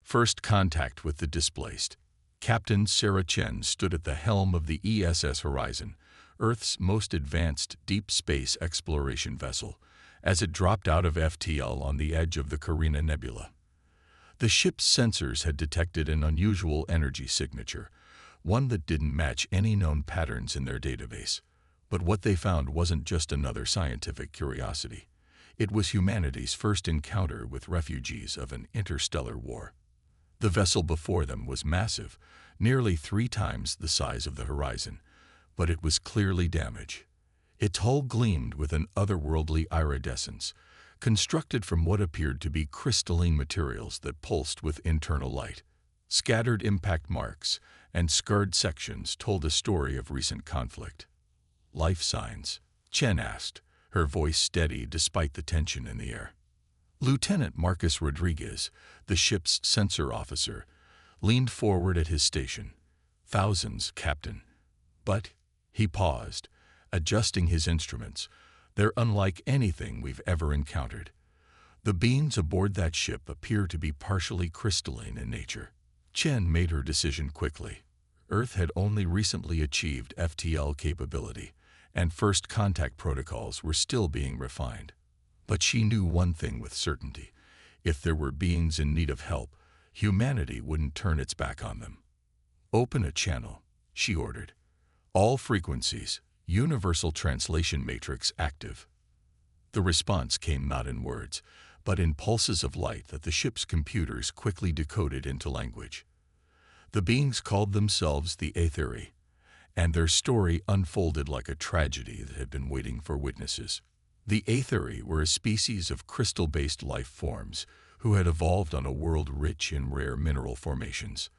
First contact with the displaced. Captain Sarah Chen stood at the helm of the ESS Horizon, Earth's most advanced deep space exploration vessel, as it dropped out of FTL on the edge of the Carina Nebula. The ship's sensors had detected an unusual energy signature, one that didn't match any known patterns in their database. But what they found wasn't just another scientific curiosity. It was humanity's first encounter with refugees of an interstellar war. The vessel before them was massive, nearly 3 times the size of the Horizon, but it was clearly damaged. Its hull gleamed with an otherworldly iridescence, constructed from what appeared to be crystalline materials that pulsed with internal light. Scattered impact marks and scarred sections told a story of recent conflict. "Life signs?" Chen asked, her voice steady despite the tension in the air. Lieutenant Marcus Rodriguez, the ship's sensor officer, leaned forward at his station. "Thousands, Captain." But he paused, adjusting his instruments. "They're unlike anything we've ever encountered. The beings aboard that ship appear to be partially crystalline in nature." Chen made her decision quickly. Earth had only recently achieved FTL capability, and first contact protocols were still being refined. But she knew one thing with certainty: if there were beings in need of help, humanity wouldn't turn its back on them. "Open a channel," she ordered. "All frequencies, universal translation matrix active." The response came not in words, but in pulses of light that the ship's computers quickly decoded into language. The beings called themselves the Aetheri, and their story unfolded like a tragedy that had been waiting for witnesses. The Aetheri were a species of crystal-based life forms who had evolved on a world rich in rare mineral formations.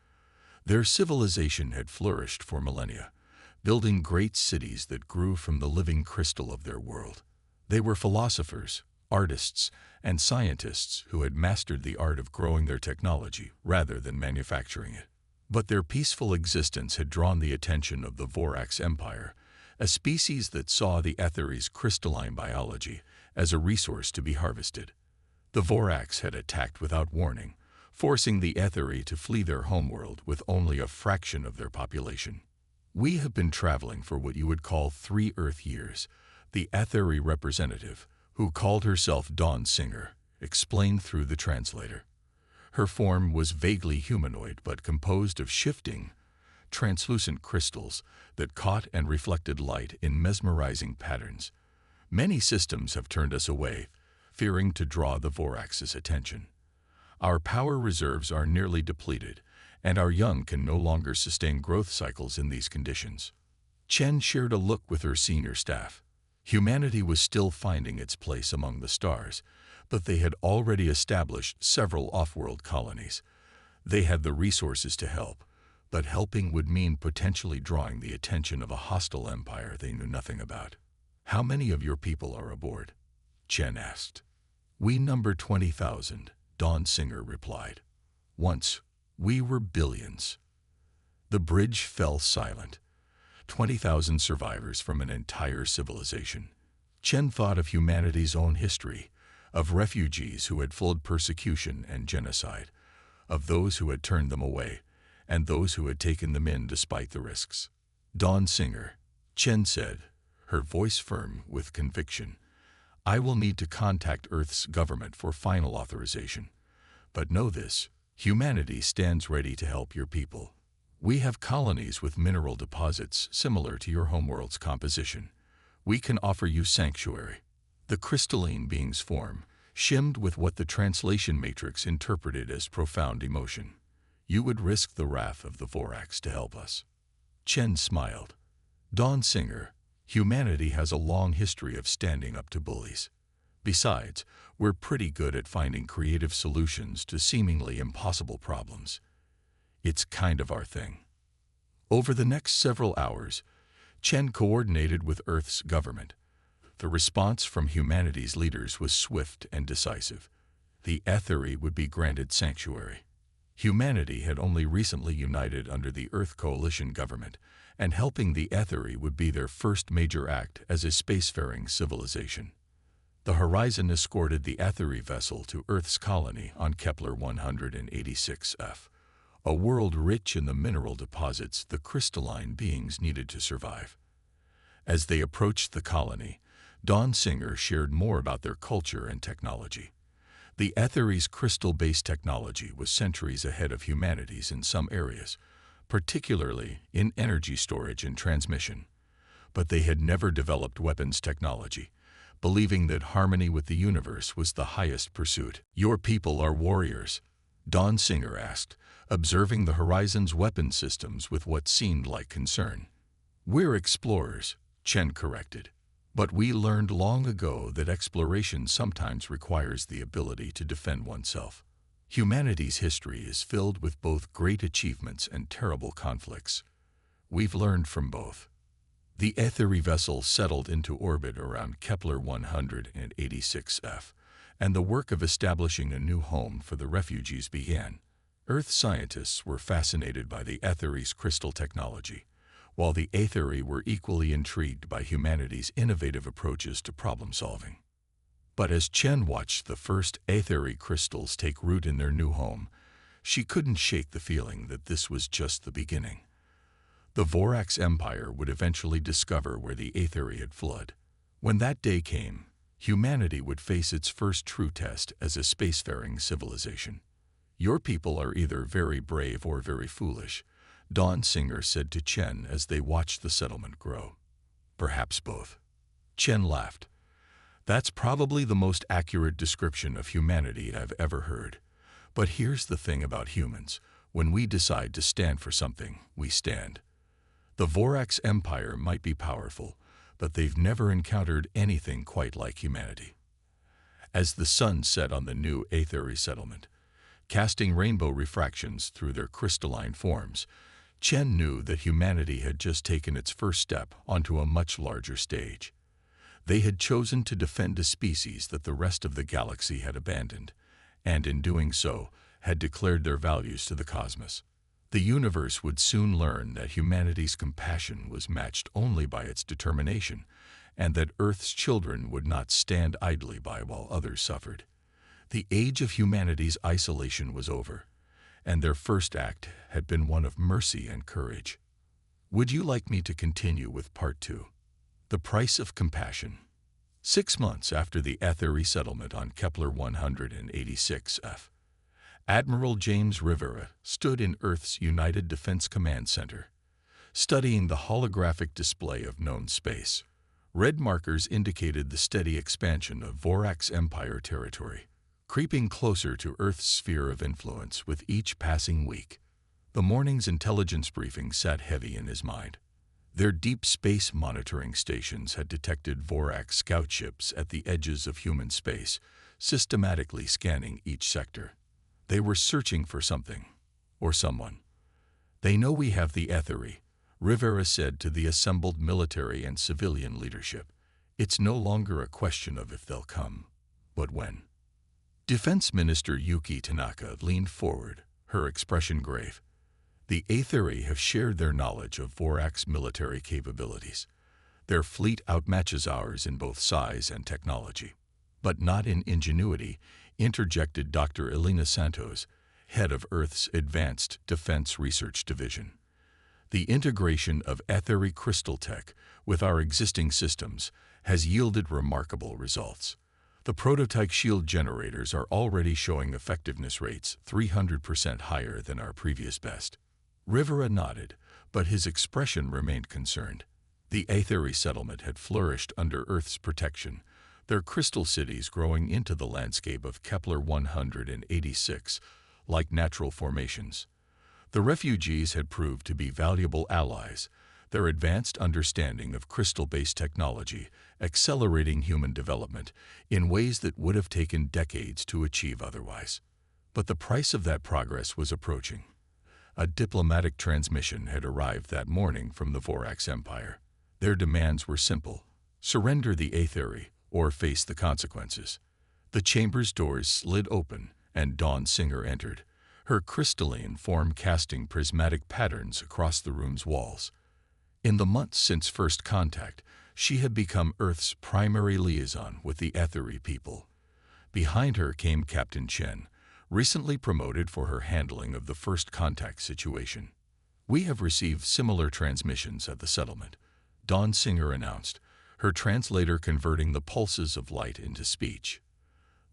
Their civilization had flourished for millennia, building great cities that grew from the living crystal of their world. They were philosophers, artists, and scientists who had mastered the art of growing their technology rather than manufacturing it. But their peaceful existence had drawn the attention of the Vorax Empire, a species that saw the Aetheri's crystalline biology as a resource to be harvested. The Vorax had attacked without warning, forcing the Aetheri to flee their homeworld with only a fraction of their population. "We have been traveling for what you would call 3 Earth years," the Aetheri representative, who called herself Dawn Singer, explained through the translator. Her form was vaguely humanoid but composed of shifting, translucent crystals that caught and reflected light in mesmerizing patterns. "Many systems have turned us away, fearing to draw the Vorax's attention. Our power reserves are nearly depleted, and our young can no longer sustain growth cycles in these conditions." Chen shared a look with her senior staff. Humanity was still finding its place among the stars, but they had already established several off-world colonies. They had the resources to help, but helping would mean potentially drawing the attention of a hostile empire they knew nothing about. "How many of your people are aboard?" Chen asked. "We number 20,000, Dawn Singer replied. "Once, we were billions." The bridge fell silent. 20,000 survivors from an entire civilization. Chen thought of humanity's own history, of refugees who had fled persecution and genocide, of those who had turned them away, and those who had taken them in despite the risks. "Dawn Singer," Chen said, her voice firm with conviction, "I will need to contact Earth's government for final authorization. But know this, humanity stands ready to help your people. We have colonies with mineral deposits similar to your homeworld's composition. We can offer you sanctuary." The crystalline being's form shimmed with what the translation matrix interpreted as profound emotion. "You would risk the wrath of the Vorax to help us." Chen smiled. "Dawn Singer, humanity has a long history of standing up to bullies. Besides, we're pretty good at finding creative solutions to seemingly impossible problems. It's kind of our thing." Over the next several hours, Chen coordinated with Earth's government. The response from humanity's leaders was swift and decisive. The Aetheri would be granted sanctuary. Humanity had only recently united under the Earth Coalition government, and helping the Aetheri would be their first major act as a spacefaring civilization. The Horizon escorted the Aetheri vessel to Earth's colony on Kepler 186f, a world rich in the mineral deposits the crystalline beings needed to survive. As they approached the colony, Dawn Singer shared more about their culture and technology. The Aetheri's crystal-based technology was centuries ahead of humanity's in some areas, particularly in energy storage and transmission. But they had never developed weapons technology, believing that harmony with the universe was the highest pursuit. "Your people are warriors?" Dawn Singer asked, observing the Horizon's weapon systems with what seemed like concern. "We're explorers," Chen corrected. "But we learned long ago that exploration sometimes requires the ability to defend oneself. Humanity's history is filled with both great achievements and terrible conflicts. We've learned from both." The Aetheri vessel settled into orbit around Kepler 186f, and the work of establishing a new home for the refugees began. Earth scientists were fascinated by the Aetheri's crystal technology, while the Aetheri were equally intrigued by humanity's innovative approaches to problem-solving. But as Chen watched the first Aetheri crystals take root in their new home, she couldn't shake the feeling that this was just the beginning. The Vorax Empire would eventually discover where the Aetheri had flowed. When that day came, humanity would face its first true test as a spacefaring civilization. "Your people are either very brave or very foolish," Dawn Singer said to Chen as they watched the settlement grow. "Perhaps both." Chen laughed. "That's probably the most accurate description of humanity I've ever heard. But here's the thing about humans. When we decide to stand for something, we stand. The Vorax Empire might be powerful, but they've never encountered anything quite like humanity." As the sun set on the new Aetheri settlement, casting rainbow refractions through their crystalline forms, Chen knew that humanity had just taken its first step onto a much larger stage. They had chosen to defend a species that the rest of the galaxy had abandoned, and in doing so, had declared their values to the cosmos. The universe would soon learn that humanity's compassion was matched only by its determination, and that Earth's children would not stand idly by while others suffered. The age of humanity's isolation was over, and their first act had been one of mercy and courage. Would you like me to continue with Part 2? The Price of Compassion. 6 months after the Aetheri settlement on Kepler 186f, Admiral James Rivera stood in Earth's United Defense Command Center, studying the holographic display of known space. Red markers indicated the steady expansion of Vorax Empire territory, creeping closer to Earth's sphere of influence with each passing week. The morning's intelligence briefing sat heavy in his mind. Their deep space monitoring stations had detected Vorax scout ships at the edges of human space, systematically scanning each sector. They were searching for something, or someone. "They know we have the Aetheri," Rivera said to the assembled military and civilian leadership. "It's no longer a question of if they'll come, but when." Defense Minister Yuki Tanaka leaned forward, her expression grave. "The Aetheri have shared their knowledge of Vorax military capabilities. Their fleet outmatches ours in both size and technology. But not in ingenuity," interjected Dr. Elena Santos, head of Earth's Advanced Defense Research Division. "The integration of Aetheri crystal tech with our existing systems has yielded remarkable results. The prototype shield generators are already showing effectiveness rates 300% higher than our previous best." Rivera nodded, but his expression remained concerned. The Aetheri settlement had flourished under Earth's protection, their crystal cities growing into the landscape of Kepler 186 like natural formations. The refugees had proved to be valuable allies, their advanced understanding of crystal-based technology accelerating human development in ways that would have taken decades to achieve otherwise. But the price of that progress was approaching. A diplomatic transmission had arrived that morning from the Vorax Empire. Their demands were simple: surrender the Aetheri or face the consequences. The chamber's doors slid open, and Dawn Singer entered, her crystalline form casting prismatic patterns across the room's walls. In the months since first contact, She had become Earth's primary liaison with the Aetheri people. Behind her came Captain Chen, recently promoted for her handling of the first contact situation. "We have received similar transmissions at the settlement," Dawn Singer announced, her translator converting the pulses of light into speech.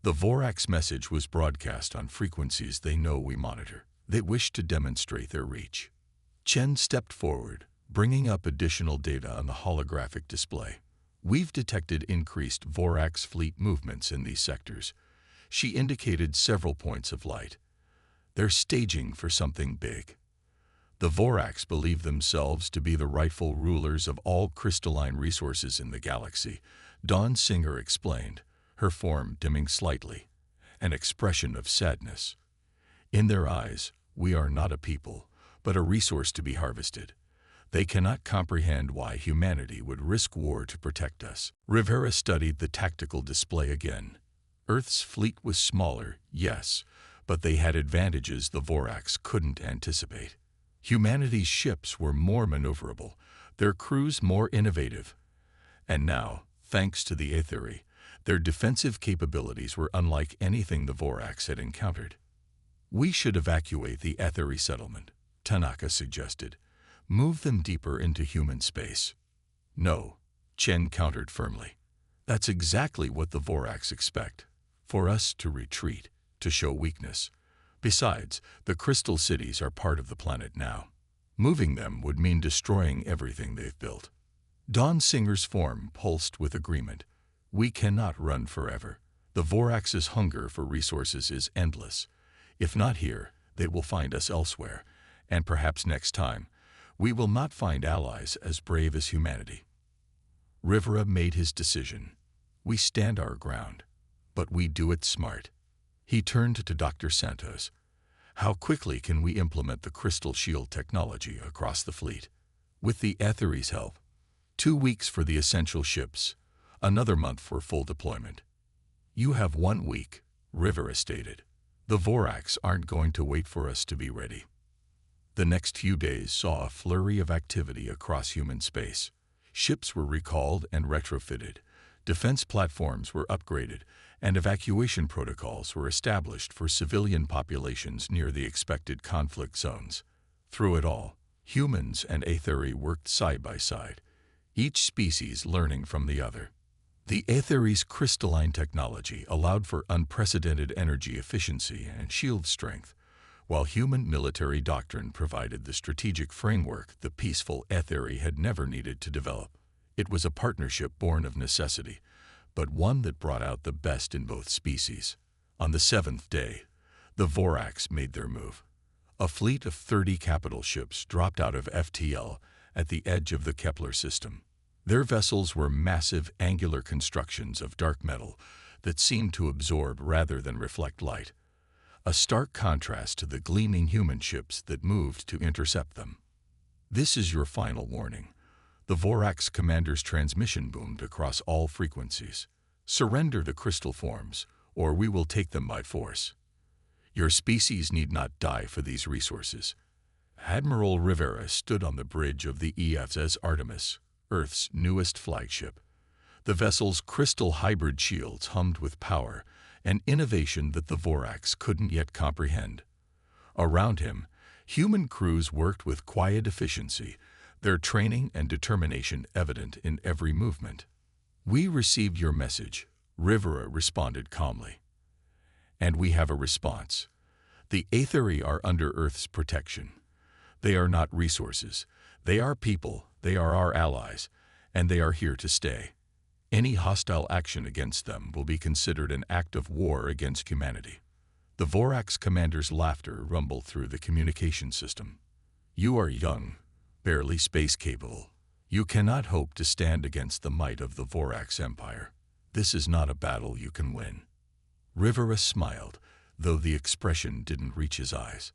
"The Vorax message was broadcast on frequencies they know we monitor. They wish to demonstrate their reach." Chen stepped forward, bringing up additional data on the holographic display. "We've detected increased Vorax fleet movements in these sectors." She indicated several points of light. "They're staging for something big." The Vorax believe themselves to be the rightful rulers of all crystalline resources in the galaxy, Dawn Singer explained, her form dimming slightly, an expression of sadness. "In their eyes, we are not a people, but a resource to be harvested. They cannot comprehend why humanity would risk war to protect us." Rivera studied the tactical display again. Earth's fleet was smaller, yes, but they had advantages the Vorax couldn't anticipate. Humanity's ships were more maneuverable, their crews more innovative. And now, thanks to the Aetheri, their defensive capabilities were unlike anything the Vorax had encountered. "We should evacuate the Aetheri settlement," Tanaka suggested. "Move them deeper into human space." "No," Chen countered firmly. "That's exactly what the Vorax expect. For us to retreat, to show weakness. Besides, the crystal cities are part of the planet now. Moving them would mean destroying everything they've built." Dawn Singer's form pulsed with agreement. "We cannot run forever. The Vorax's hunger for resources is endless. If not here, they will find us elsewhere, and perhaps next time, we will not find allies as brave as humanity." Rivera made his decision. "We stand our ground, but we do it smart." He turned to Dr. Santos. "How quickly can we implement the crystal shield technology across the fleet?" "With the Aetheri's help. 2 weeks for the essential ships, another month for full deployment." "You have 1 week," Rivera stated. "The Vorax aren't going to wait for us to be ready." The next few days saw a flurry of activity across human space. Ships were recalled and retrofitted, defense platforms were upgraded, and evacuation protocols were established for civilian populations near the expected conflict zones. Through it all, humans and Aetheri worked side by side, each species learning from the other. The Aetheri's crystalline technology allowed for unprecedented energy efficiency and shield strength, while human military doctrine provided the strategic framework the peaceful Aetheri had never needed to develop. It was a partnership born of necessity, but one that brought out the best in both species. On the 7th day, the Vorax made their move. A fleet of 30 capital ships dropped out of FTL at the edge of the Kepler system. Their vessels were massive angular constructions of dark metal that seemed to absorb rather than reflect light, a stark contrast to the gleaming human ships that moved to intercept them. "This is your final warning." The Vorax commander's transmission boomed across all frequencies. "Surrender the crystal forms, or we will take them by force. Your species need not die for these resources." Admiral Rivera stood on the bridge of the EFS Artemis, Earth's newest flagship. The vessel's crystal hybrid shields hummed with power, an innovation that the Vorax couldn't yet comprehend. Around him, human crews worked with quiet efficiency, their training and determination evident in every movement. "We received your message," Rivera responded calmly. "And we have a response. The Aetheri are under Earth's protection. They are not resources. They are people, they are our allies, and they are here to stay. Any hostile action against them will be considered an act of war against humanity." The Vorax commander's laughter rumbled through the communication system. "You are young, barely space-capable. You cannot hope to stand against the might of the Vorax Empire. This is not a battle you can win." Rivera smiled, though the expression didn't reach his eyes.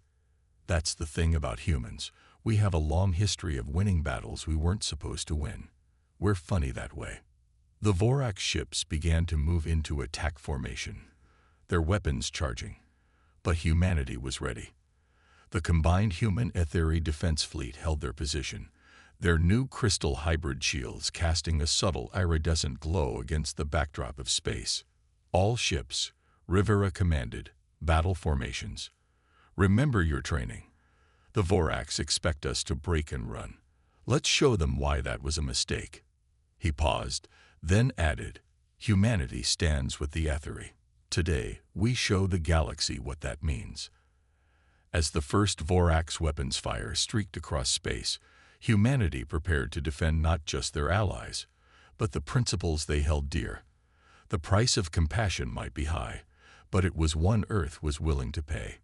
"That's the thing about humans. We have a long history of winning battles we weren't supposed to win. We're funny that way." The Vorax ships began to move into attack formation, their weapons charging. But humanity was ready. The combined human Aetheri defense fleet held their position, their new crystal hybrid shields casting a subtle iridescent glow against the backdrop of space. All ships, Rivera commanded, battle formations. Remember your training. The Vorax expect us to break and run. Let's show them why that was a mistake. He paused, then added, humanity stands with the Aetheri. Today, we show the galaxy what that means. As the first Vorax weapons fire streaked across space, humanity prepared to defend not just their allies, but the principles they held dear. The price of compassion might be high, but it was one Earth was willing to pay.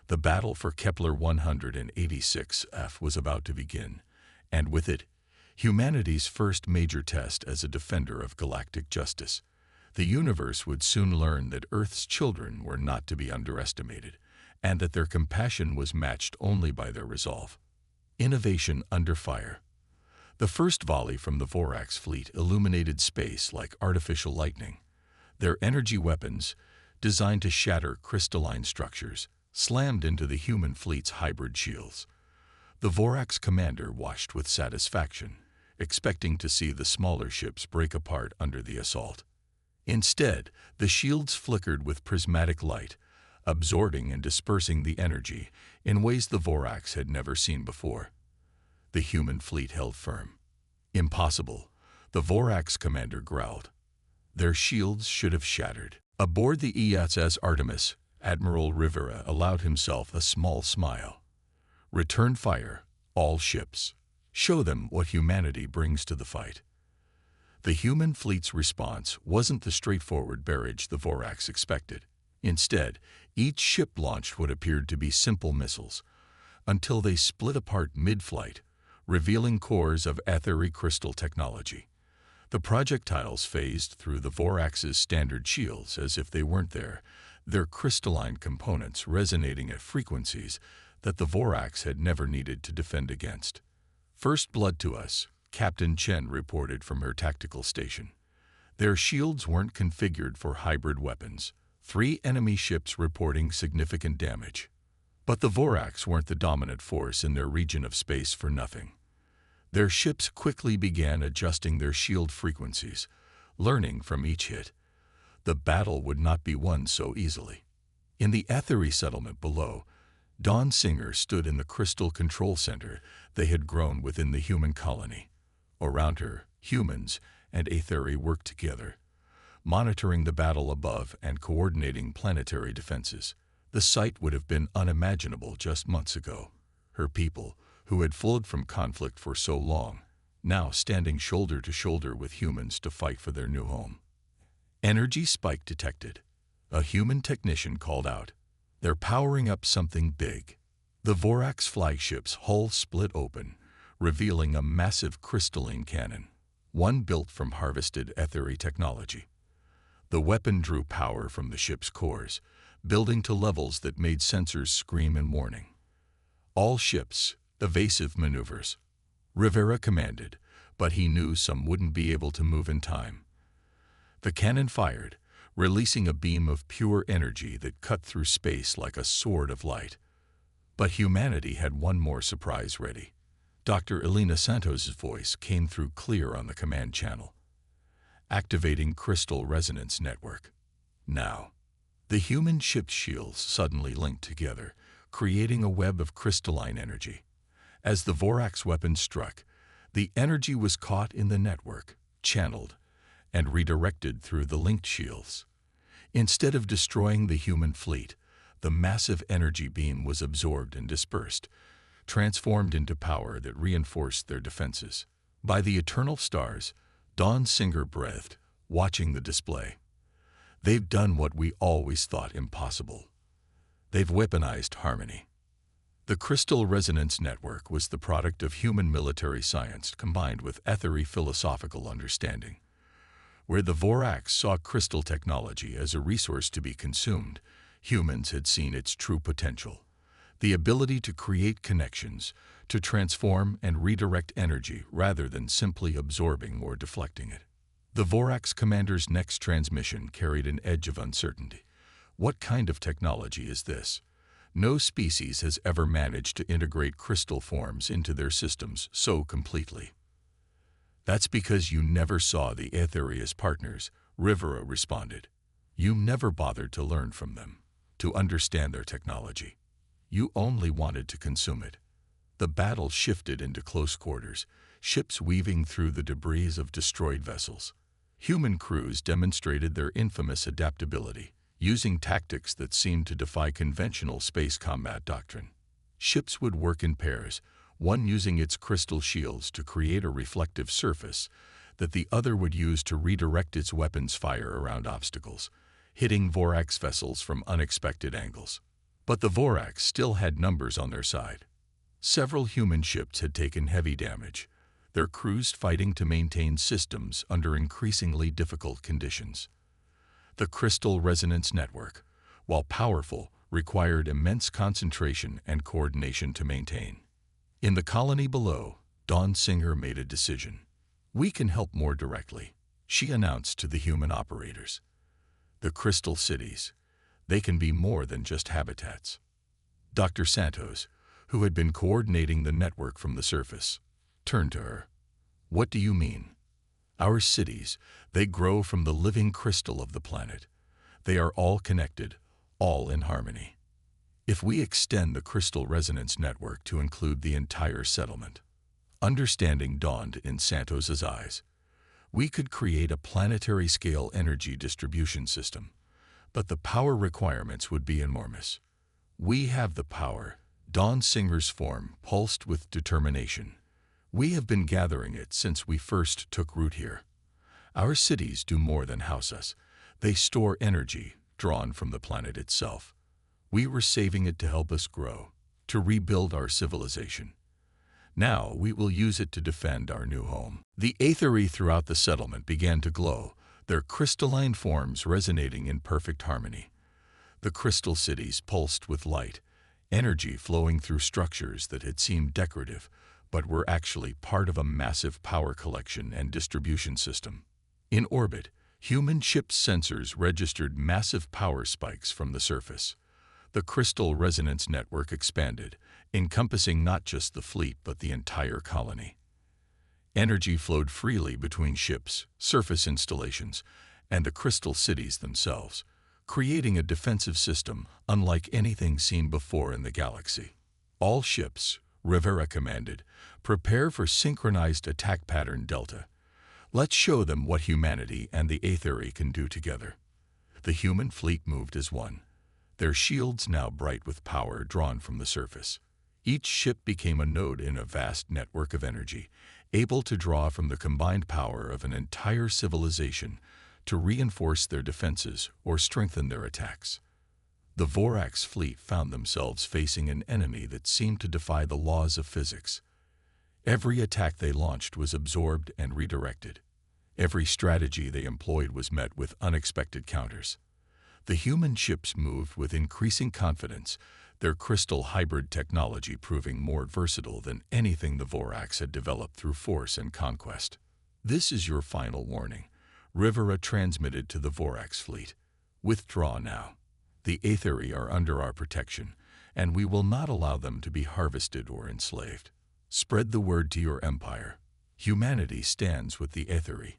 The battle for Kepler 186f was about to begin, and with it, humanity's first major test as a defender of galactic justice. The universe would soon learn that Earth's children were not to be underestimated, and that their compassion was matched only by their resolve. Innovation under fire. The first volley from the Vorax fleet illuminated space like artificial lightning. Their energy weapons, designed to shatter crystalline structures, slammed into the human fleet's hybrid shields. The Vorax commander watched with satisfaction, expecting to see the smaller ships break apart under the assault. Instead, the shields flickered with prismatic light, absorbing and dispersing the energy in ways the Vorax had never seen before. The human fleet held firm. Impossible, the Vorax commander growled. Their shields should have shattered. Aboard the ESS Artemis, Admiral Rivera allowed himself a small smile. Return fire, all ships. Show them what humanity brings to the fight. The human fleet's response wasn't the straightforward barrage the Vorax expected. Instead, each ship launched what appeared to be simple missiles, until they split apart mid-flight, revealing cores of Aetheri crystal technology. The projectiles phased through the Vorax's standard shields as if they weren't there, their crystalline components resonating at frequencies that the Vorax had never needed to defend against. First blood to us, Captain Chen reported from her tactical station. Their shields weren't configured for hybrid weapons. 3 enemy ships reporting significant damage. But the Vorax weren't the dominant force in their region of space for nothing. Their ships quickly began adjusting their shield frequencies, learning from each hit. The battle would not be won so easily. In the Aetheri settlement below, Dawn Singer stood in the crystal control center they had grown within the human colony. Around her, humans and Aetheri worked together, monitoring the battle above and coordinating planetary defenses. The sight would have been unimaginable just months ago. Her people, who had fled from conflict for so long, now standing shoulder to shoulder with humans to fight for their new home. Energy spike detected. A human technician called out. They're powering up something big. The Vorax flagship's hull split open, revealing a massive crystalline cannon, one built from harvested Aetheri technology. The weapon drew power from the ship's cores, building to levels that made sensors scream in warning. All ships, evasive maneuvers. Rivera commanded, but he knew some wouldn't be able to move in time. The cannon fired, releasing a beam of pure energy that cut through space like a sword of light. But humanity had one more surprise ready. Dr. Elena Santos' voice came through clear on the command channel. Activating crystal resonance network. Now, the human ship's shields suddenly linked together, creating a web of crystalline energy. As the Vorax weapon struck, the energy was caught in the network, channeled, and redirected through the linked shields. Instead of destroying the human fleet, the massive energy beam was absorbed and dispersed, transformed into power that reinforced their defenses. By the eternal stars, Dawn Singer breathed, watching the display. They've done what we always thought impossible. They've weaponized harmony. The Crystal Resonance Network was the product of human military science combined with Aetheri philosophical understanding. Where the Vorax saw crystal technology as a resource to be consumed, humans had seen its true potential. The ability to create connections, to transform and redirect energy rather than simply absorbing or deflecting it. The Vorax commander's next transmission carried an edge of uncertainty. What kind of technology is this? No species has ever managed to integrate crystal forms into their systems so completely. That's because you never saw the Aetheri as partners, Rivera responded. You never bothered to learn from them, to understand their technology. You only wanted to consume it. The battle shifted into close quarters, ships weaving through the debris of destroyed vessels. Human crews demonstrated their infamous adaptability, using tactics that seemed to defy conventional space combat doctrine. Ships would work in pairs, one using its crystal shields to create a reflective surface that the other would use to redirect its weapons fire around obstacles, hitting Vorax vessels from unexpected angles. But the Vorax still had numbers on their side. Several human ships had taken heavy damage, their crews fighting to maintain systems under increasingly difficult conditions. The crystal resonance network, while powerful, required immense concentration and coordination to maintain. In the colony below, Dawn Singer made a decision. We can help more directly, she announced to the human operators. The crystal cities, they can be more than just habitats. Dr. Santos, who had been coordinating the network from the surface, turned to her. What do you mean? Our cities, they grow from the living crystal of the planet. They are all connected, all in harmony. If we extend the crystal resonance network to include the entire settlement, understanding dawned in Santos's eyes. We could create a planetary-scale energy distribution system, but the power requirements would be enormous. We have the power. Dawn Singer's form pulsed with determination. We have been gathering it since we first took root here. Our cities do more than house us. They store energy drawn from the planet itself. We were saving it to help us grow, to rebuild our civilization. Now we will use it to defend our new home. The Aetheri throughout the settlement began to glow, their crystalline forms resonating in perfect harmony. The crystal cities pulsed with light, energy flowing through structures that had seemed decorative, but were actually part of a massive power collection and distribution system. In orbit, human ship sensors registered massive power spikes from the surface. The crystal resonance network expanded, encompassing not just the fleet but the entire colony. Energy flowed freely between ships, surface installations, and the crystal cities themselves, creating a defensive system unlike anything seen before in the galaxy. All ships, Rivera commanded, prepare for synchronized attack pattern Delta. Let's show them what humanity and the Aetheri can do together. The human fleet moved as one, their shields now bright with power drawn from the surface. Each ship became a node in a vast network of energy, able to draw from the combined power of an entire civilization to reinforce their defenses or strengthen their attacks. The Vorax fleet found themselves facing an enemy that seemed to defy the laws of physics. Every attack they launched was absorbed and redirected. Every strategy they employed was met with unexpected counters. The human ships moved with increasing confidence, their crystal hybrid technology proving more versatile than anything the Vorax had developed through force and conquest. This is your final warning, Rivera transmitted to the Vorax fleet. Withdraw now. The Aetheri are under our protection, and we will not allow them to be harvested or enslaved. Spread the word to your empire. Humanity stands with the Aetheri,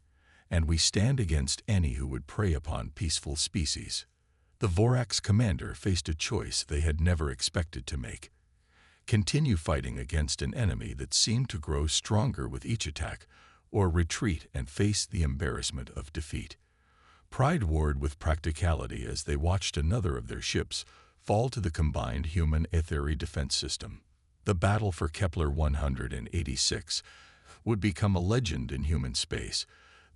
and we stand against any who would prey upon peaceful species. The Vorax commander faced a choice they had never expected to make. Continue fighting against an enemy that seemed to grow stronger with each attack, or retreat and face the embarrassment of defeat. Pride warred with practicality as they watched another of their ships fall to the combined human-Aetheri defense system. The battle for Kepler 186 would become a legend in human space,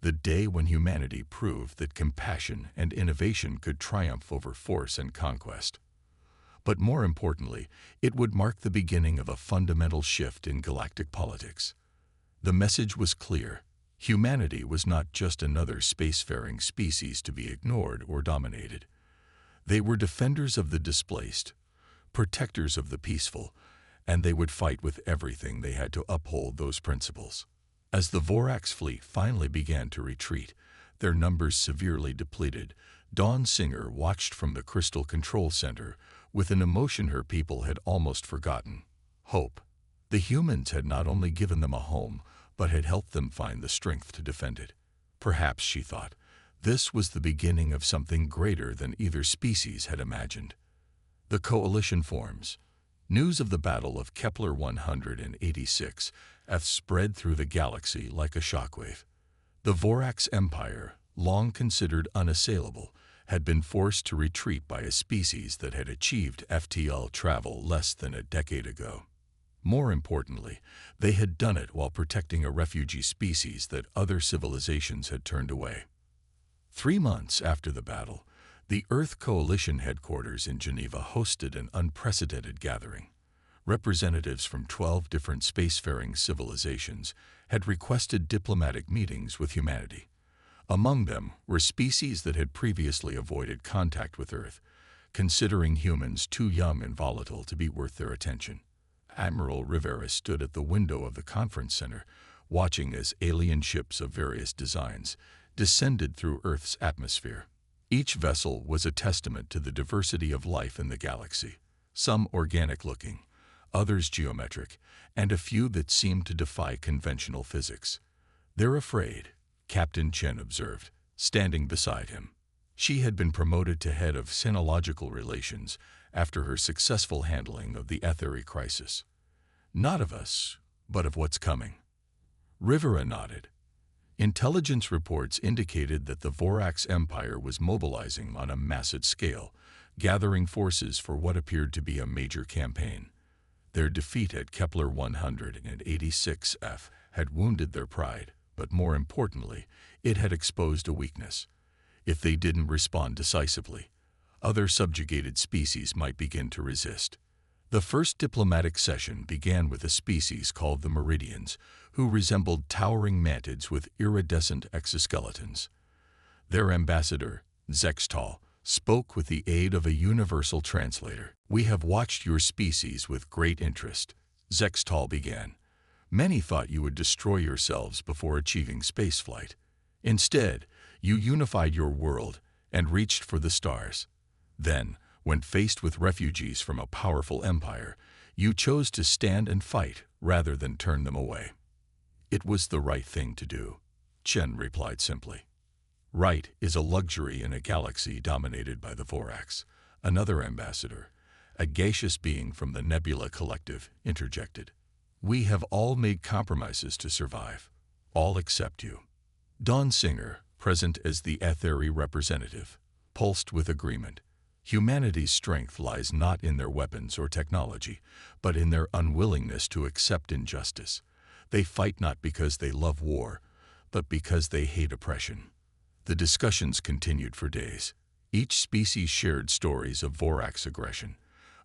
the day when humanity proved that compassion and innovation could triumph over force and conquest. But more importantly, it would mark the beginning of a fundamental shift in galactic politics. The message was clear. Humanity was not just another spacefaring species to be ignored or dominated. They were defenders of the displaced, protectors of the peaceful, and they would fight with everything they had to uphold those principles. As the Vorax fleet finally began to retreat, their numbers severely depleted, Dawn Singer watched from the Crystal Control Center, with an emotion her people had almost forgotten: hope. The humans had not only given them a home, but had helped them find the strength to defend it. Perhaps, she thought, this was the beginning of something greater than either species had imagined. The coalition forms. News of the Battle of Kepler 186 spread through the galaxy like a shockwave. The Vorax Empire, long considered unassailable, had been forced to retreat by a species that had achieved FTL travel less than a decade ago. More importantly, they had done it while protecting a refugee species that other civilizations had turned away. 3 months after the battle, the Earth Coalition headquarters in Geneva hosted an unprecedented gathering. Representatives from 12 different spacefaring civilizations had requested diplomatic meetings with humanity. Among them were species that had previously avoided contact with Earth, considering humans too young and volatile to be worth their attention. Admiral Rivera stood at the window of the conference center, watching as alien ships of various designs descended through Earth's atmosphere. Each vessel was a testament to the diversity of life in the galaxy, some organic-looking, others geometric, and a few that seemed to defy conventional physics. "They're afraid," Captain Chen observed, standing beside him. She had been promoted to head of Sinological Relations after her successful handling of the Etheri crisis. "Not of us, but of what's coming." Rivera nodded. Intelligence reports indicated that the Vorax Empire was mobilizing on a massive scale, gathering forces for what appeared to be a major campaign. Their defeat at Kepler 186f had wounded their pride, but more importantly, it had exposed a weakness. If they didn't respond decisively, other subjugated species might begin to resist. The first diplomatic session began with a species called the Meridians, who resembled towering mantids with iridescent exoskeletons. Their ambassador, Zextal, spoke with the aid of a universal translator. "We have watched your species with great interest," Zextal began. "Many thought you would destroy yourselves before achieving spaceflight. Instead, you unified your world and reached for the stars. Then, when faced with refugees from a powerful empire, you chose to stand and fight rather than turn them away." "It was the right thing to do," Chen replied simply. "Right is a luxury in a galaxy dominated by the Vorax," another ambassador, a gaseous being from the Nebula Collective, interjected. "We have all made compromises to survive, all except you." Dawn Singer, present as the Etheri representative, pulsed with agreement. Humanity's strength lies not in their weapons or technology, but in their unwillingness to accept injustice. They fight not because they love war, but because they hate oppression. The discussions continued for days. Each species shared stories of Vorax aggression,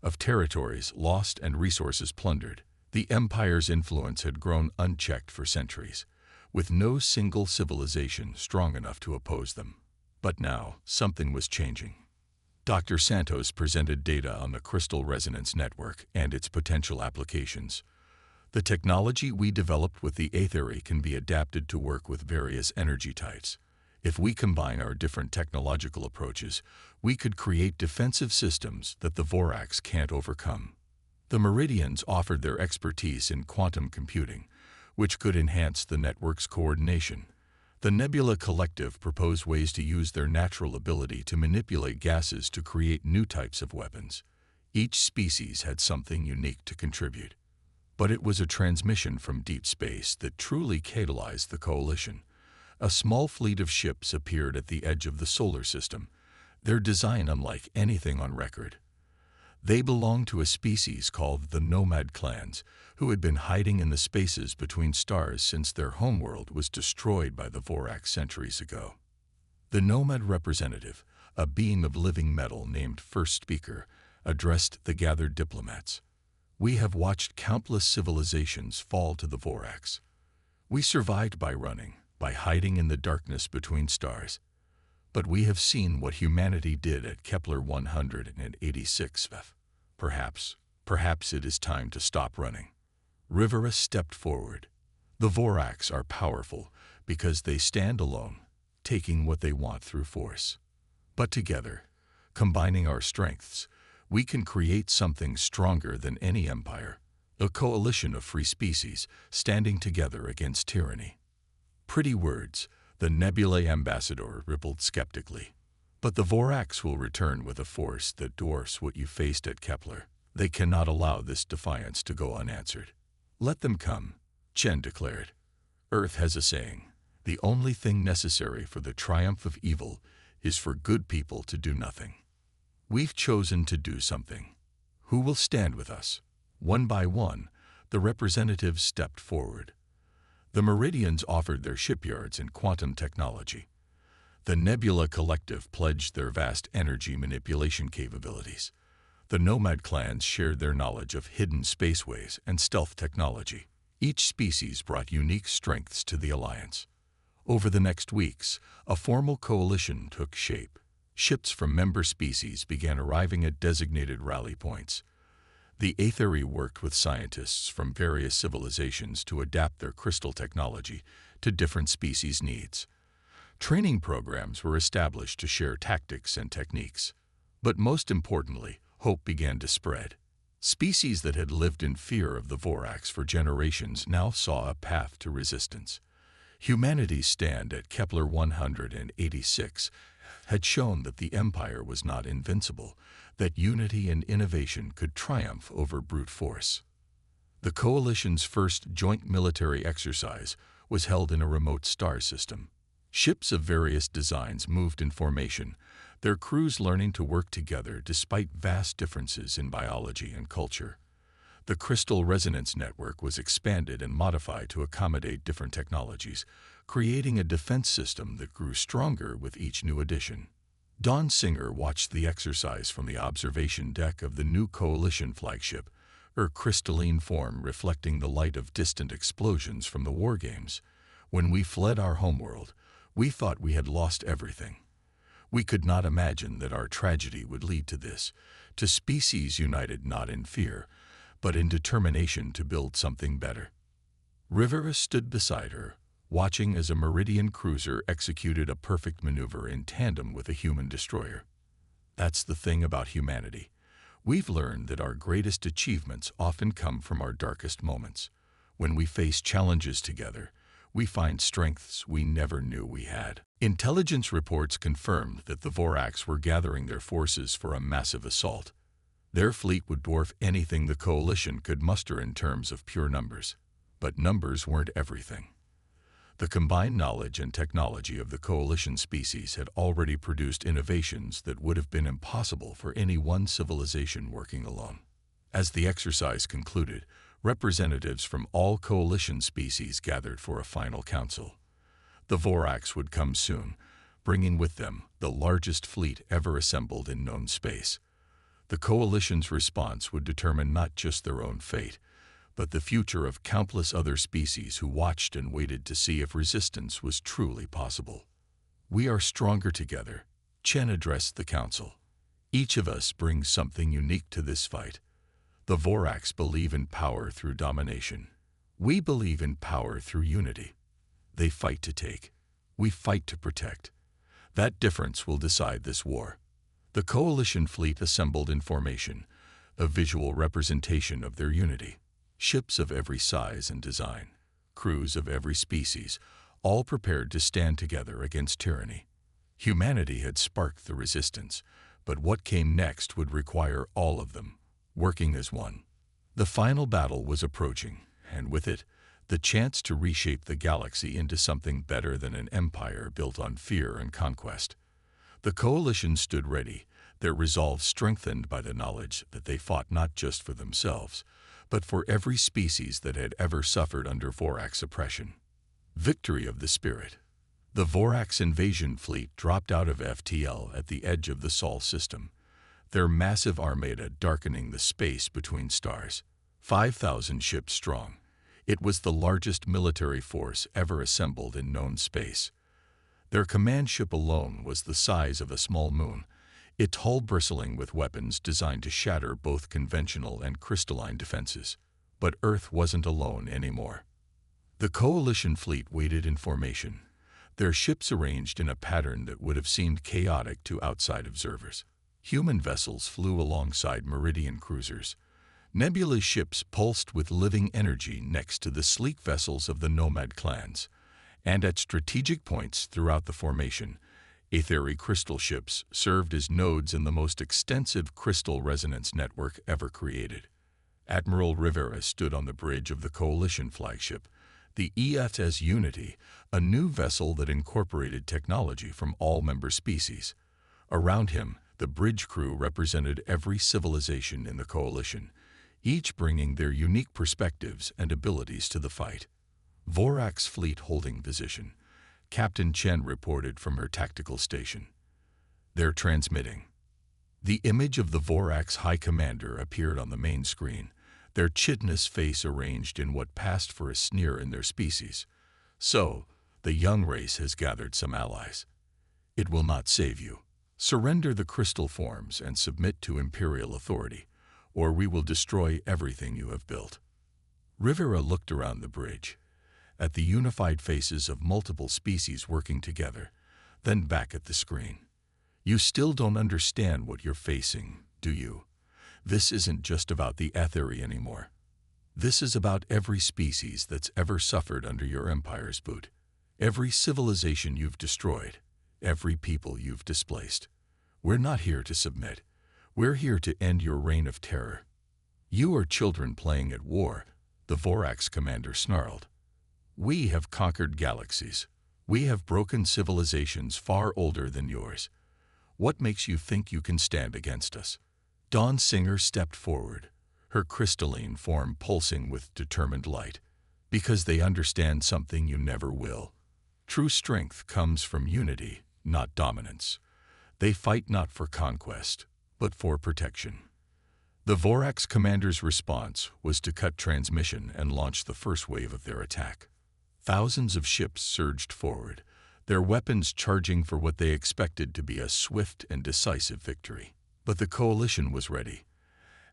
of territories lost and resources plundered. The Empire's influence had grown unchecked for centuries, with no single civilization strong enough to oppose them. But now, something was changing. Dr. Santos presented data on the crystal resonance network and its potential applications. "The technology we developed with the Etheri can be adapted to work with various energy types. If we combine our different technological approaches, we could create defensive systems that the Vorax can't overcome." The Meridians offered their expertise in quantum computing, which could enhance the network's coordination. The Nebula Collective proposed ways to use their natural ability to manipulate gases to create new types of weapons. Each species had something unique to contribute. But it was a transmission from deep space that truly catalyzed the coalition. A small fleet of ships appeared at the edge of the solar system, their design unlike anything on record. They belonged to a species called the Nomad Clans, who had been hiding in the spaces between stars since their homeworld was destroyed by the Vorax centuries ago. The Nomad representative, a being of living metal named First Speaker, addressed the gathered diplomats. "We have watched countless civilizations fall to the Vorax. We survived by running, by hiding in the darkness between stars. But we have seen what humanity did at Kepler 186f. Perhaps it is time to stop running." Rivera stepped forward. "The Vorax are powerful because they stand alone, taking what they want through force. But together, combining our strengths, We can create something stronger than any empire, a coalition of free species standing together against tyranny. Pretty words, the Nebulae ambassador rippled skeptically. But the Vorax will return with a force that dwarfs what you faced at Kepler. They cannot allow this defiance to go unanswered. Let them come, Chen declared. Earth has a saying, the only thing necessary for the triumph of evil is for good people to do nothing. We've chosen to do something. Who will stand with us? One by one, the representatives stepped forward. The Meridians offered their shipyards and quantum technology. The Nebula Collective pledged their vast energy manipulation capabilities. The Nomad clans shared their knowledge of hidden spaceways and stealth technology. Each species brought unique strengths to the alliance. Over the next weeks, a formal coalition took shape. Ships from member species began arriving at designated rally points. The Aetheri worked with scientists from various civilizations to adapt their crystal technology to different species' needs. Training programs were established to share tactics and techniques. But most importantly, hope began to spread. Species that had lived in fear of the Vorax for generations now saw a path to resistance. Humanity's stand at Kepler 186 had shown that the Empire was not invincible, that unity and innovation could triumph over brute force. The Coalition's first joint military exercise was held in a remote star system. Ships of various designs moved in formation, their crews learning to work together despite vast differences in biology and culture. The crystal resonance network was expanded and modified to accommodate different technologies, creating a defense system that grew stronger with each new addition. Dawn Singer watched the exercise from the observation deck of the new Coalition flagship, her crystalline form reflecting the light of distant explosions from the war games. When we fled our homeworld, we thought we had lost everything. We could not imagine that our tragedy would lead to this, to species united not in fear, but in determination to build something better. Rivera stood beside her, watching as a Meridian cruiser executed a perfect maneuver in tandem with a human destroyer. That's the thing about humanity. We've learned that our greatest achievements often come from our darkest moments. When we face challenges together, we find strengths we never knew we had. Intelligence reports confirmed that the Vorax were gathering their forces for a massive assault. Their fleet would dwarf anything the Coalition could muster in terms of pure numbers. But numbers weren't everything. The combined knowledge and technology of the Coalition species had already produced innovations that would have been impossible for any one civilization working alone. As the exercise concluded, representatives from all Coalition species gathered for a final council. The Vorax would come soon, bringing with them the largest fleet ever assembled in known space. The Coalition's response would determine not just their own fate, but the future of countless other species who watched and waited to see if resistance was truly possible. We are stronger together, Chen addressed the council. Each of us brings something unique to this fight. The Vorax believe in power through domination. We believe in power through unity. They fight to take. We fight to protect. That difference will decide this war. The Coalition fleet assembled in formation, a visual representation of their unity. Ships of every size and design, crews of every species, all prepared to stand together against tyranny. Humanity had sparked the resistance, but what came next would require all of them, working as one. The final battle was approaching, and with it, the chance to reshape the galaxy into something better than an empire built on fear and conquest. The Coalition stood ready, their resolve strengthened by the knowledge that they fought not just for themselves, but for every species that had ever suffered under Vorax oppression. Victory of the Spirit. The Vorax invasion fleet dropped out of FTL at the edge of the Sol system, their massive armada darkening the space between stars. 5,000 ships strong, it was the largest military force ever assembled in known space. Their command ship alone was the size of a small moon, its hull bristling with weapons designed to shatter both conventional and crystalline defenses. But Earth wasn't alone anymore. The Coalition fleet waited in formation, their ships arranged in a pattern that would have seemed chaotic to outside observers. Human vessels flew alongside Meridian cruisers. Nebula ships pulsed with living energy next to the sleek vessels of the nomad clans. And at strategic points throughout the formation, etheric crystal ships served as nodes in the most extensive crystal resonance network ever created. Admiral Rivera stood on the bridge of the Coalition flagship, the ESS Unity, a new vessel that incorporated technology from all member species. Around him, the bridge crew represented every civilization in the Coalition, each bringing their unique perspectives and abilities to the fight. Vorax fleet holding position. Captain Chen reported from her tactical station. They're transmitting. The image of the Vorax High Commander appeared on the main screen, their chitinous face arranged in what passed for a sneer in their species. So, the young race has gathered some allies. It will not save you. Surrender the crystal forms and submit to Imperial authority, or we will destroy everything you have built. Rivera looked around the bridge, at the unified faces of multiple species working together, then back at the screen. You still don't understand what you're facing, do you? This isn't just about the Aetheri anymore. This is about every species that's ever suffered under your empire's boot. Every civilization you've destroyed. Every people you've displaced. We're not here to submit. We're here to end your reign of terror. You are children playing at war, the Vorax commander snarled. We have conquered galaxies. We have broken civilizations far older than yours. What makes you think you can stand against us? Dawn Singer stepped forward, her crystalline form pulsing with determined light. Because they understand something you never will. True strength comes from unity, not dominance. They fight not for conquest, but for protection. The Vorax commander's response was to cut transmission and launch the first wave of their attack. Thousands of ships surged forward, their weapons charging for what they expected to be a swift and decisive victory. But the Coalition was ready.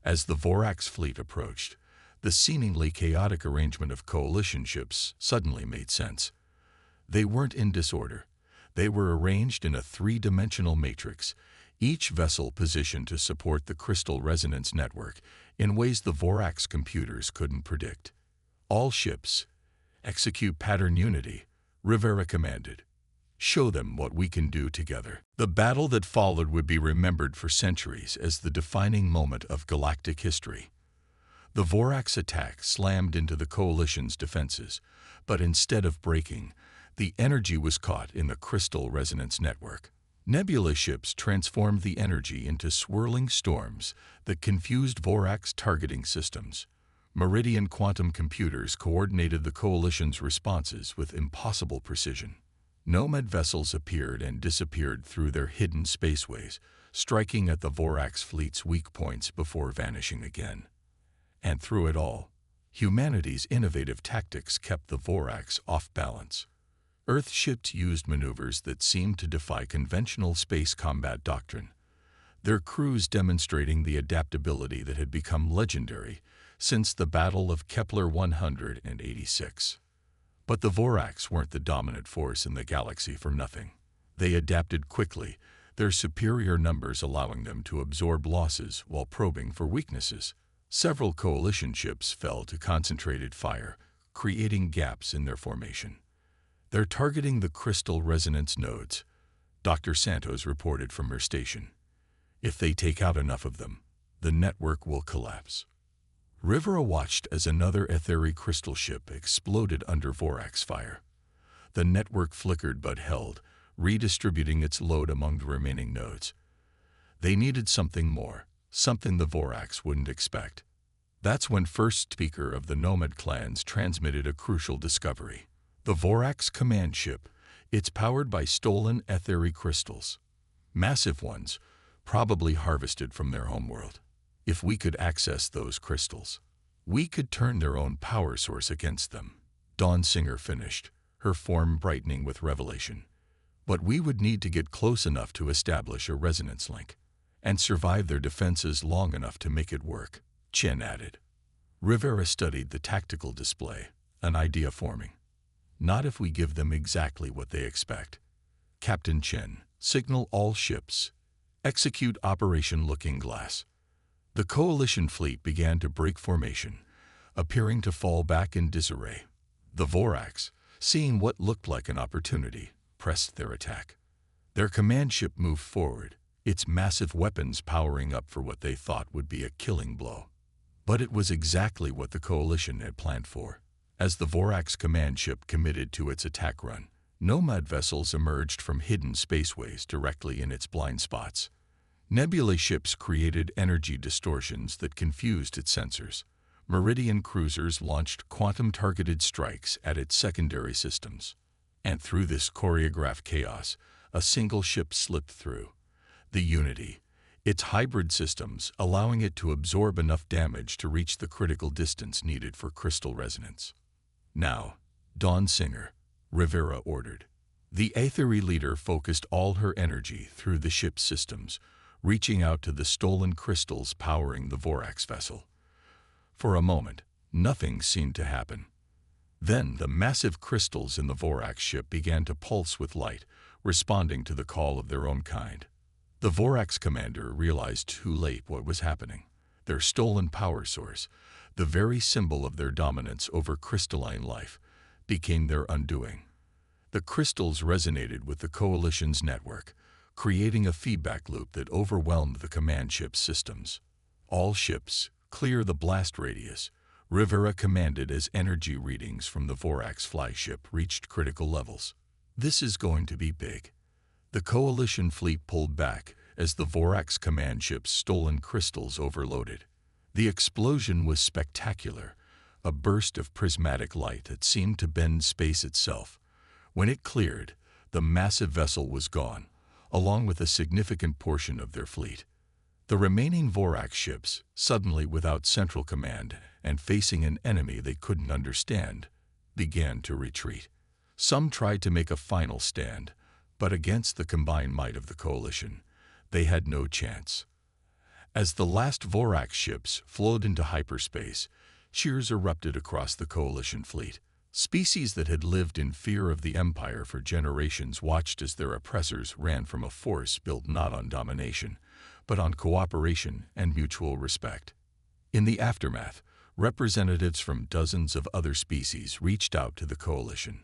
As the Vorax fleet approached, the seemingly chaotic arrangement of Coalition ships suddenly made sense. They weren't in disorder. They were arranged in a three-dimensional matrix, each vessel positioned to support the crystal resonance network in ways the Vorax computers couldn't predict. All ships, execute pattern unity, Rivera commanded. Show them what we can do together. The battle that followed would be remembered for centuries as the defining moment of galactic history. The Vorax attack slammed into the Coalition's defenses, but instead of breaking, the energy was caught in the crystal resonance network. Nebula ships transformed the energy into swirling storms that confused Vorax targeting systems. Meridian quantum computers coordinated the Coalition's responses with impossible precision. Nomad vessels appeared and disappeared through their hidden spaceways, striking at the Vorax fleet's weak points before vanishing again. And through it all, humanity's innovative tactics kept the Vorax off balance. Earth ships used maneuvers that seemed to defy conventional space combat doctrine, their crews demonstrating the adaptability that had become legendary since the Battle of Kepler 186. But the Vorax weren't the dominant force in the galaxy for nothing. They adapted quickly, their superior numbers allowing them to absorb losses while probing for weaknesses. Several Coalition ships fell to concentrated fire, creating gaps in their formation. They're targeting the crystal resonance nodes, Dr. Santos reported from her station. If they take out enough of them, the network will collapse. Rivera watched as another etheric crystal ship exploded under Vorax fire. The network flickered but held, redistributing its load among the remaining nodes. They needed something more, something the Vorax wouldn't expect. That's when first speaker of the Nomad clans transmitted a crucial discovery. The Vorax command ship, it's powered by stolen etheric crystals. Massive ones, probably harvested from their homeworld. If we could access those crystals, we could turn their own power source against them. Dawn Singer finished, her form brightening with revelation. But we would need to get close enough to establish a resonance link, and survive their defenses long enough to make it work, Chen added. Rivera studied the tactical display, an idea forming. Not if we give them exactly what they expect. Captain Chen, signal all ships. Execute Operation Looking Glass. The coalition fleet began to break formation, appearing to fall back in disarray. The Vorax, seeing what looked like an opportunity, pressed their attack. Their command ship moved forward, its massive weapons powering up for what they thought would be a killing blow. But it was exactly what the coalition had planned for. As the Vorax command ship committed to its attack run, nomad vessels emerged from hidden spaceways directly in its blind spots. Nebula ships created energy distortions that confused its sensors. Meridian cruisers launched quantum-targeted strikes at its secondary systems. And through this choreographed chaos, a single ship slipped through. The Unity, its hybrid systems allowing it to absorb enough damage to reach the critical distance needed for crystal resonance. Now, Dawn Singer, Rivera ordered. The Aetheri leader focused all her energy through the ship's systems, reaching out to the stolen crystals powering the Vorax vessel. For a moment, nothing seemed to happen. Then the massive crystals in the Vorax ship began to pulse with light, responding to the call of their own kind. The Vorax commander realized too late what was happening. Their stolen power source, the very symbol of their dominance over crystalline life, became their undoing. The crystals resonated with the coalition's network, creating a feedback loop that overwhelmed the command ship's systems. All ships, clear the blast radius, Rivera commanded as energy readings from the Vorax flagship reached critical levels. This is going to be big. The coalition fleet pulled back as the Vorax command ship's stolen crystals overloaded. The explosion was spectacular, a burst of prismatic light that seemed to bend space itself. When it cleared, the massive vessel was gone, along with a significant portion of their fleet. The remaining Vorax ships, suddenly without central command and facing an enemy they couldn't understand, began to retreat. Some tried to make a final stand, but against the combined might of the coalition, they had no chance. As the last Vorax ships flowed into hyperspace, cheers erupted across the coalition fleet. Species that had lived in fear of the Empire for generations watched as their oppressors ran from a force built not on domination, but on cooperation and mutual respect. In the aftermath, representatives from dozens of other species reached out to the coalition.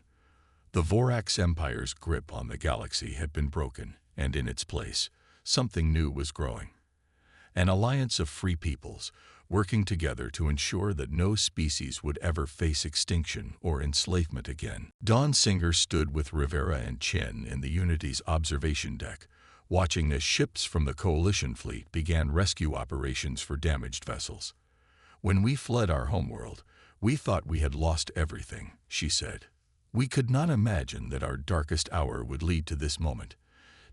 The Vorax Empire's grip on the galaxy had been broken, and in its place, something new was growing. An alliance of free peoples, working together to ensure that no species would ever face extinction or enslavement again. Dawn Singer stood with Rivera and Chen in the Unity's observation deck, watching as ships from the coalition fleet began rescue operations for damaged vessels. "When we fled our homeworld, we thought we had lost everything," she said. "We could not imagine that our darkest hour would lead to this moment,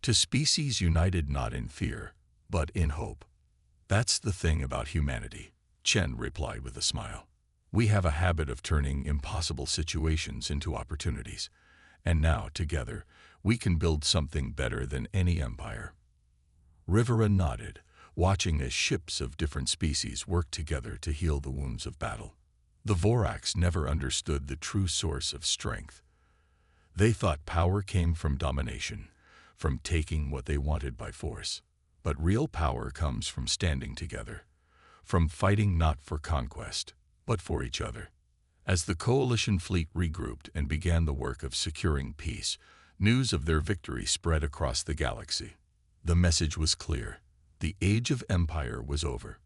to species united not in fear, but in hope." "That's the thing about humanity," Chen replied with a smile. "We have a habit of turning impossible situations into opportunities, and now, together, we can build something better than any empire." Rivera nodded, watching as ships of different species worked together to heal the wounds of battle. The Vorax never understood the true source of strength. They thought power came from domination, from taking what they wanted by force. But real power comes from standing together, from fighting not for conquest, but for each other. As the coalition fleet regrouped and began the work of securing peace, news of their victory spread across the galaxy. The message was clear. The age of empire was over.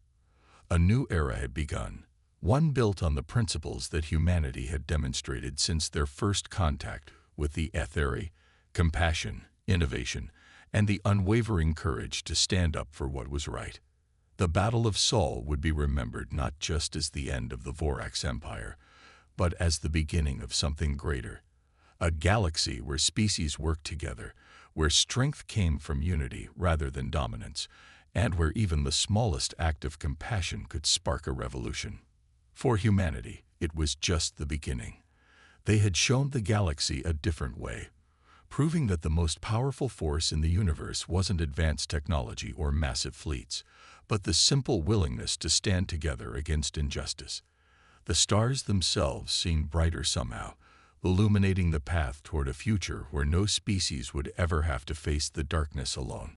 A new era had begun, one built on the principles that humanity had demonstrated since their first contact with the Aetheri: compassion, innovation, and the unwavering courage to stand up for what was right. The Battle of Sol would be remembered not just as the end of the Vorax Empire, but as the beginning of something greater. A galaxy where species worked together, where strength came from unity rather than dominance, and where even the smallest act of compassion could spark a revolution. For humanity, it was just the beginning. They had shown the galaxy a different way, proving that the most powerful force in the universe wasn't advanced technology or massive fleets, but the simple willingness to stand together against injustice. The stars themselves seemed brighter somehow, illuminating the path toward a future where no species would ever have to face the darkness alone.